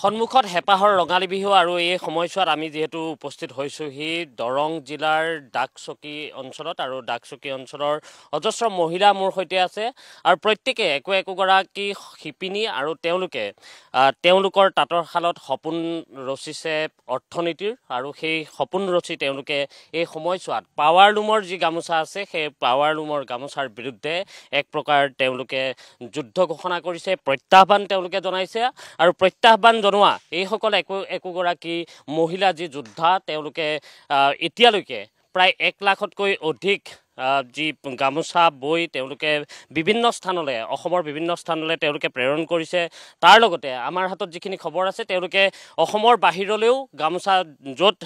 সন্মুখত হেপাহৰ ৰঙালী বিহু আৰু এই সময়ছোৱাত আমি যেহেতু উপস্থিত হৈছোহি দৰং জিলাৰ ডাকচকী অঞ্চলত আৰু ডাকচকী অঞ্চলৰ অজস্ৰ মহিলা মোৰ সৈতে আছে আৰু প্ৰত্যেকে একোগৰাকী শিপিনী আৰু তেওঁলোকৰ তাঁতৰ শালত সপোন ৰচিছে অৰ্থনীতিৰ আৰু সেই সপোন ৰচি তেওঁলোকে এই সময়ছোৱাত পাৱাৰ লুমৰ যি গামোচা আছে সেই পাৱাৰ লুমৰ গামোচাৰ বিৰুদ্ধে এক প্ৰকাৰ তেওঁলোকে যুদ্ধ ঘোষণা কৰিছে প্ৰত্যাহ্বান তেওঁলোকে জনাইছে আৰু প্ৰত্যাহ্বান জনোৱা এইসকল একোগৰাকী মহিলা যি যোদ্ধা তেওঁলোকে এতিয়ালৈকে প্ৰায় 1 লাখতকৈ অধিক যি গামোচা বৈ তেওঁলোকে বিভিন্ন স্থানলৈ অসমৰ বিভিন্ন স্থানলৈ তেওঁলোকে প্ৰেৰণ কৰিছে তাৰ লগতে আমাৰ হাতত যিখিনি খবৰ আছে তেওঁলোকে অসমৰ বাহিৰলৈও গামোচা য'ত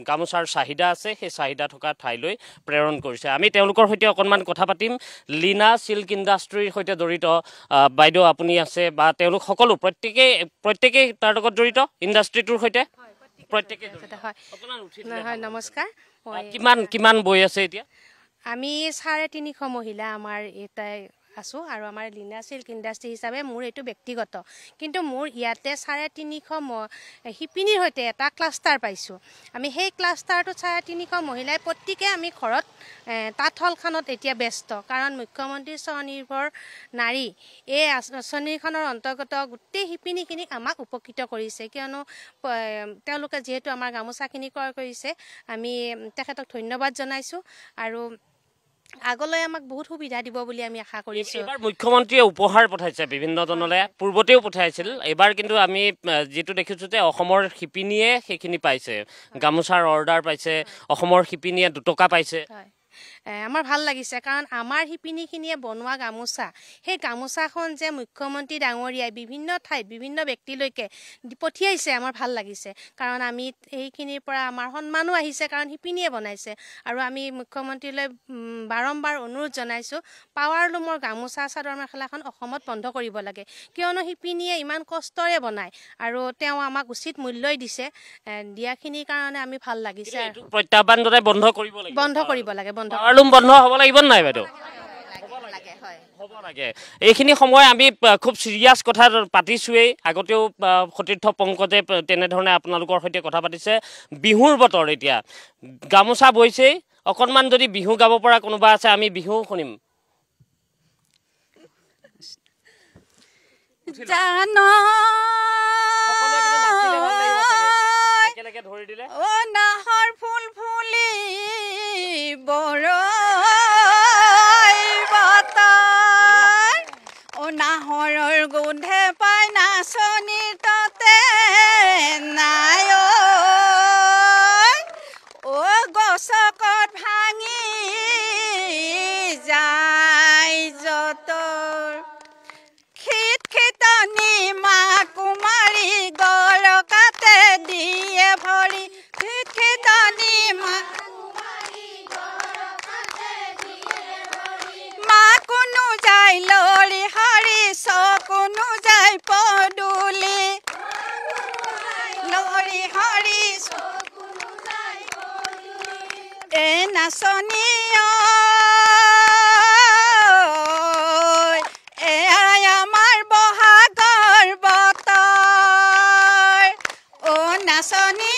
গামোচাৰ চাহিদা আছে সেই চাহিদা থকা ঠাইলৈ প্ৰেৰণ কৰিছে আমি তেওঁলোকৰ সৈতে অকণমান কথা পাতিম লীনা সিল্ক ইণ্ডাষ্ট্ৰীৰ সৈতে জড়িত বাইদেউ আপুনি আছে বা তেওঁলোক সকলো প্ৰত্যেকেই তাৰ লগত জড়িত ইণ্ডাষ্ট্ৰীটোৰ সৈতে প্ৰত্যেকেই হয় নমস্কাৰ কিমান বৈ আছে এতিয়া আমি 350 মহিলা আমাৰ এটাই আছো আৰু আমাৰ লীনা সিল্ক ইণ্ডাষ্ট্ৰী হিচাপে মোৰ এটো ব্যক্তিগত কিন্তু মোৰ ইয়াতে 350 শিপিনীৰ সৈতে এটা ক্লাষ্টাৰ পাইছো আমি সেই ক্লাষ্টাৰটো 350 মহিলাই প্ৰত্যেকে আমি ঘৰত তাঁতশালখনত এতিয়া ব্যস্ত কাৰণ মুখ্যমন্ত্ৰী স্বনিৰ্ভৰ নাৰী এই আঁচনিখনৰ অন্তৰ্গত গোটেই শিপিনীখিনিক আমাক উপকৃত কৰিছে কিয়নো তেওঁলোকে যেহেতু আমাৰ গামোচাখিনি ক্ৰয় কৰিছে আমি তেখেতক ধন্যবাদ জনাইছো আৰু আগলৈ আমাক বহুত সুবিধা দিব বুলি আমি আশা কৰিছো এবাৰ মুখ্যমন্ত্ৰীয়ে উপহাৰ পঠাইছে বিভিন্ন জনলে পূৰ্বতেও পঠাইছিল এবাৰ কিন্তু আমি যেটো দেখিছো যে অসমৰ শিপিনীয়ে সেইখিনি পাইছে গামোচাৰ অৰ্ডাৰ পাইছে অসমৰ শিপিনীয়ে 2 টকা পাইছে আমাৰ ভাল লাগিছে কাৰণ আমাৰ শিপিনীখিনিয়ে বনোৱা গামোচা সেই গামোচাখন যে মুখ্যমন্ত্ৰী ডাঙৰীয়াই বিভিন্ন ঠাইত বিভিন্ন ব্যক্তিলৈকে পঠিয়াইছে আমাৰ ভাল লাগিছে কাৰণ আমি এইখিনিৰ পৰা আমাৰ সন্মানো আহিছে কাৰণ শিপিনীয়ে বনাইছে আৰু আমি মুখ্যমন্ত্ৰীলৈ বাৰম্বাৰ অনুৰোধ জনাইছো পাৱাৰ লুমৰ গামোচা চাদৰ মেখেলাখন অসমত বন্ধ কৰিব লাগে কিয়নো শিপিনীয়ে ইমান কষ্টৰে বনায় আৰু তেওঁ আমাক উচিত মূল্যই দিছে দিয়াখিনিৰ কাৰণে আমি ভাল লাগিছে প্ৰত্যাহ্বান দৰে বন্ধ কৰিব লাগে পাৱাৰলুম বন্ধ হ'ব লাগিব নাই বাইদেউ হ'ব লাগে এইখিনি সময় আমি খুব সিৰিয়াছ কথা পাতিছোৱেই আগতেও সতীৰ্থ পংকজে তেনেধৰণে আপোনালোকৰ সৈতে কথা পাতিছে বিহুৰ বতৰ এতিয়া গামোচা বৈছেই অকণমান যদি বিহু গাব পৰা কোনোবা আছে আমি বিহু শুনিম জানো ধৰি দিলে ও নাহৰ ফুল ফুলি বৰই বতৰ ও নাহৰৰ গোন্ধে পাই নাচনীৰ ততে নাই ও গছকত ভাঙি যায় যতৰ খিতনি মা কুমাৰী গৰকাতে দিয়ে ভৰি খিতনি মা কোনো যায় লৰি হৰি কোনো যায় পদুলি লৰি হৰি এ নাচনী আমাৰ বহাগৰ বতৰ ও নাচনী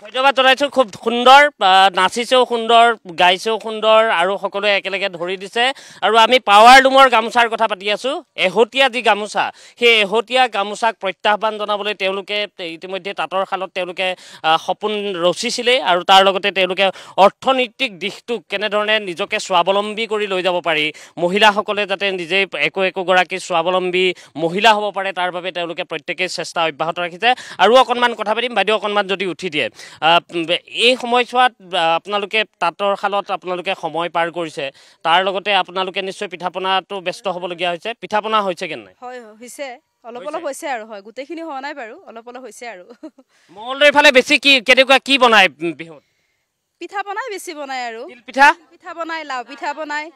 ধন্যবাদ জনাইছোঁ খুব সুন্দৰ নাচিছেও সুন্দৰ গাইছেও সুন্দৰ আৰু সকলোৱে একেলগে ধৰি দিছে আৰু আমি পাৱাৰ লুমৰ গামোচাৰ কথা পাতি আছোঁ এহতীয়া যি গামোচা সেই এহতীয়া গামোচাক প্ৰত্যাহ্বান জনাবলৈ তেওঁলোকে ইতিমধ্যে তাঁতৰ শালত তেওঁলোকে সপোন ৰচিছিলে আৰু তাৰ লগতে তেওঁলোকে অৰ্থনৈতিক দিশটোক কেনেধৰণে নিজকে স্বাৱলম্বী কৰি লৈ যাব পাৰি মহিলাসকলে যাতে নিজেই একোগৰাকী স্বাৱলম্বী মহিলা হ'ব পাৰে তাৰ বাবে তেওঁলোকে প্ৰত্যেকেই চেষ্টা অব্যাহত ৰাখিছে আৰু অকণমান কথা পাতিম বাইদেউ অকণমান যদি উঠি দিয়ে এই সময়ছোৱাত আপোনালোকে তাঁতৰ শালত আপোনালোকে সময় পাৰ কৰিছে তাৰ লগতে আপোনালোকে নিশ্চয় পিঠাপনাটো ব্যস্ত হ'বলগীয়া হৈছে পিঠাপনা হৈছে কেনে হয় হৈছে অলপ হৈছে আৰু হয় গোটেইখিনি হোৱা নাই বাৰু অলপ হৈছে আৰু মঙলদৈৰ ফালে বেছি কেনেকুৱা কি বনায় বিহুত পিঠা বনাই বেছি বনায় আৰু পিঠা বনায় লাউ পিঠা বনায়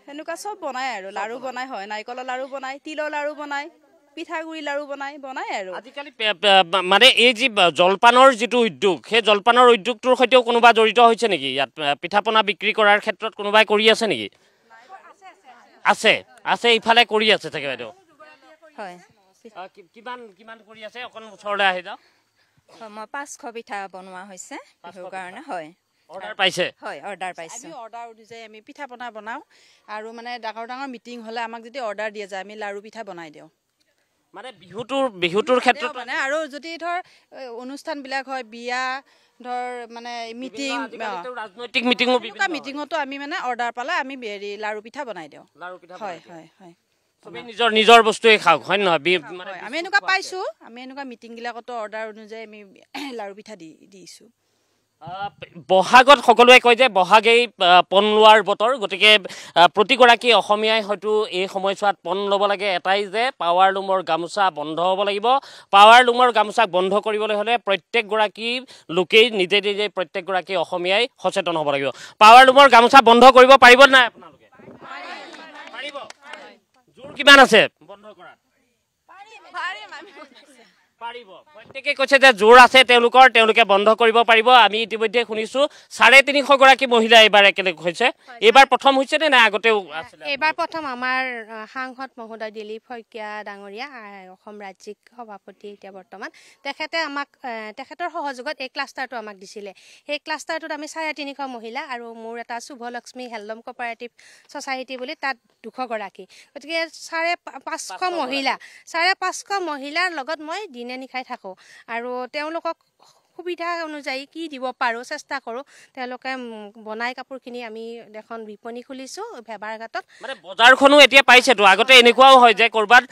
সেনেকুৱা চব বনায় আৰু লাড়ু বনায় হয় নাৰিকলৰ লাড়ু বনায় তিলৰ লাড়ু বনায় পিঠাগুৰি লাড়ু বনায় আৰু আজিকালি মানে এই যি জলপানৰ যিটো উদ্যোগ সেই জলপানৰ উদ্যোগটোৰ সৈতেও কোনোবা জড়িত হৈছে নেকি ইয়াত পিঠাপনা বিক্ৰী কৰাৰ ক্ষেত্ৰত কোনোবাই কৰি আছে নেকি আছে আছে ইফালে কৰি আছে চাগে বাইদেউ হয় কিমান কৰি আছে অকণ ওচৰলৈ আহি যাওক মই 500 পিঠা বনোৱা হৈছে বিহুৰ কাৰণে হয় অৰ্ডাৰ পাইছে হয় অৰ্ডাৰ পাইছো আমি অৰ্ডাৰ অনুযায়ী আমি পিঠা পনা বনাওঁ আৰু মানে ডাঙৰ মিটিং হ'লে আমাক যদি অৰ্ডাৰ দিয়া যায় আমি লাৰু পিঠা বনাই দিওঁ মানে বিহুটোৰ ক্ষেত্ৰত মানে আৰু যদি ধৰ অনুষ্ঠানবিলাক হয় বিয়া ধৰ মানে মিটিং ৰাজনৈতিক মিটিঙতো আমি মানে অৰ্ডাৰ পালে আমি লাৰু পিঠা বনাই দিওঁ হয় হয় হয় চবেই নিজৰ বস্তুৱে খাওক হয় নহয় আমি এনেকুৱা পাইছোঁ আমি এনেকুৱা মিটিংবিলাকতো অৰ্ডাৰ অনুযায়ী আমি লাৰু পিঠা দিছোঁ বহাগত সকলোৱে কয় যে বহাগেই পণ লোৱাৰ বতৰ গতিকে প্ৰতিগৰাকী অসমীয়াই হয়তো এই সময়ছোৱাত পণ ল'ব লাগে এটাই যে পাৱাৰ লুমৰ গামোচা বন্ধ হ'ব লাগিব পাৱাৰ লুমৰ গামোচা বন্ধ কৰিবলৈ হ'লে প্ৰত্যেকগৰাকী লোকেই নিজে প্ৰত্যেকগৰাকী অসমীয়াই সচেতন হ'ব লাগিব পাৱাৰ লুমৰ গামোচা বন্ধ কৰিব পাৰিব নাই আপোনালোকে পাৰিব জোৰ কিমান আছে বন্ধ কৰাত পাৰিব প্ৰত্যেকে কৈছে যে জোৰ আছে তেওঁলোকে বন্ধ কৰিব পাৰিব আমি ইতিমধ্যে শুনিছোঁ 350 গৰাকী মহিলা এইবাৰ একেলগে হৈছে এইবাৰ প্ৰথম হৈছে নে আগতেও আছিলে এইবাৰ প্ৰথম আমাৰ সাংসদ মহোদয় দিলীপ শইকীয়া ডাঙৰীয়া অসম ৰাজ্যিক সভাপতি এতিয়া বৰ্তমান তেখেতে আমাক তেখেতৰ সহযোগত এই ক্লাষ্টাৰটো আমাক দিছিলে সেই ক্লাষ্টাৰটোত আমি 350 মহিলা আৰু মোৰ এটা শুভলক্ষ্মী হেণ্ডলুম কোঅপাৰেটিভ ছ'চাইটি বুলি তাত 200 গৰাকী গতিকে 550 মহিলা 550 মহিলাৰ লগত মই নিখাই থাকোঁ আৰু তেওঁলোকক সুবিধা অনুযায়ী কি দিব পাৰোঁ চেষ্টা কৰোঁ তেওঁলোকে বনাই কাপোৰখিনি আমি এখন বিপণী খুলিছোঁ ভেবাৰঘাটত মানে বজাৰখনো এতিয়া পাইছেতো আগতে এনেকুৱাও হয় যে ক'ৰবাত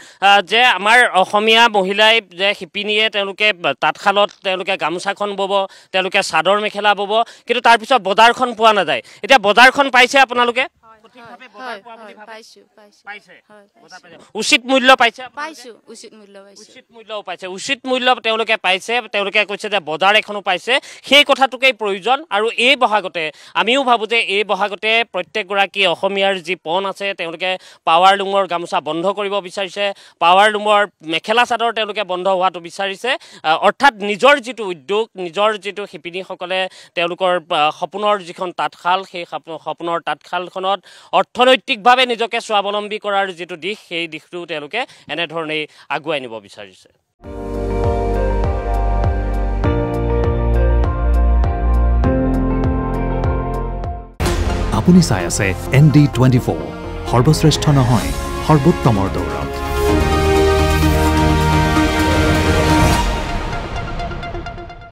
যে আমাৰ অসমীয়া মহিলাই যে শিপিনীয়ে তেওঁলোকে তাঁতশালত তেওঁলোকে গামোচাখন বব তেওঁলোকে চাদৰ মেখেলা বব কিন্তু তাৰপিছত বজাৰখন পোৱা নাযায় এতিয়া বজাৰখন পাইছে আপোনালোকে উচিত মূল্য পাইছে উচিত মূল্য তেওঁলোকে পাইছে তেওঁলোকে কৈছে যে বজাৰ এখনো পাইছে সেই কথাটোকেই প্ৰয়োজন আৰু এই বহাগতে আমিও ভাবোঁ যে এই বহাগতে প্ৰত্যেকগৰাকী অসমীয়াৰ যি পণ আছে তেওঁলোকে পাৱাৰ লুমৰ গামোচা বন্ধ কৰিব বিচাৰিছে পাৱাৰ লুমৰ মেখেলা চাদৰ তেওঁলোকে বন্ধ হোৱাটো বিচাৰিছে অৰ্থাৎ নিজৰ যিটো উদ্যোগ নিজৰ যিটো শিপিনীসকলে তেওঁলোকৰ সপোনৰ যিখন তাঁতশাল সেই সপোনৰ তাঁতশালখনত অৰ্থনৈতিকভাৱে নিজকে স্বাৱলম্বী কৰাৰ যিটো দিশ সেই দিশটো তেওঁলোকে এনেধৰণেই আগুৱাই নিব বিচাৰিছে আপুনি চাই আছে ND24 সৰ্বশ্ৰেষ্ঠ নহয় সৰ্বোত্তমৰ দৌৰ